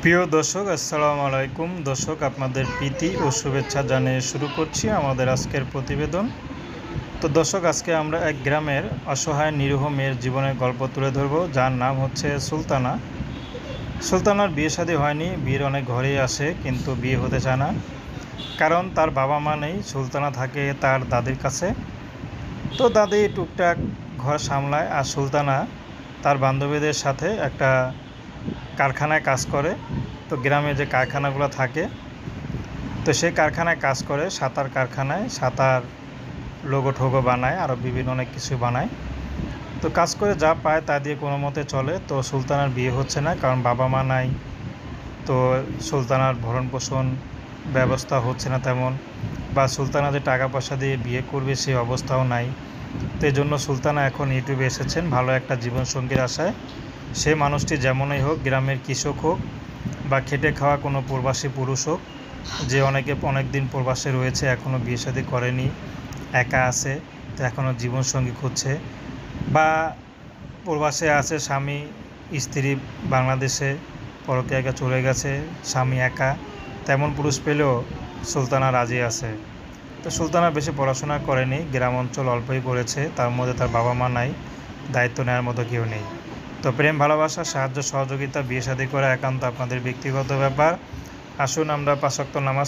প্রিয় দর্শক, আসসালামু আলাইকুম। দর্শক, আপনাদের প্রীতি ও শুভেচ্ছা জানিয়ে শুরু করছি আমাদের আজকের প্রতিবেদন। তো দর্শক, আজকে আমরা এক গ্রামের অসহায় নিরীহ মেয়ের জীবনের গল্প তুলে ধরব, যার নাম হচ্ছে সুলতানা। সুলতানার বিয়ে শাদী হয়নি, বিয়ের অনেক ঘরেই আসে, কিন্তু বিয়ে হতে চায় না, কারণ তার বাবা মা নেই। সুলতানা থাকে তার দাদির কাছে। তো দাদি টুকটাক ঘর সামলায়, আর সুলতানা তার বান্ধবীদের সাথে একটা কারখানায় কাজ করে। তো গ্রামে যে কারখানাগুলো থাকে, তো সেই কারখানায় কাজ করে, সাঁতার কারখানায় সাঁতার লোগো ঠোগো বানায়, আরও বিভিন্ন অনেক কিছু বানায়। তো কাজ করে যা পায় তা দিয়ে কোনো মতে চলে। তো সুলতানার বিয়ে হচ্ছে না, কারণ বাবা মা নাই। তো সুলতানার ভরণ পোষণ ব্যবস্থা হচ্ছে না তেমন, বা সুলতানা যে টাকা পয়সা দিয়ে বিয়ে করবে সেই অবস্থাও নাই। তো এই জন্য সুলতানা এখন ইউটিউবে এসেছেন ভালো একটা জীবনসঙ্গীর আশায়। সেই মানুষটি যেমনই হোক, গ্রামের কৃষক হোক বা খেটে খাওয়া কোনো প্রবাসী পুরুষ হোক, যে অনেক দিন প্রবাসে রয়েছে, এখনও বিয়ে শাদী করেনি, একা আছে, তো এখনও জীবনসঙ্গী খুঁজছে, বা প্রবাসে আছে, স্বামী স্ত্রী বাংলাদেশে পরকীয়া চলে গেছে, স্বামী একা, তেমন পুরুষ পেলেও সুলতানা রাজি আছে। তো সুলতানা বেশি পড়াশোনা করেনি, গ্রাম অঞ্চল অল্পই করেছে, তার মধ্যে তার বাবা মা নাই, দায়িত্ব নেওয়ার মতো কেউ নেই। তো প্রেম ভালোবাসা সাহায্য সহযোগিতা বিয়ে শাদী করা একান্ত আপনাদের ব্যক্তিগত ব্যাপার। আসুন আমরা ৫ ওয়াক্ত নামাজ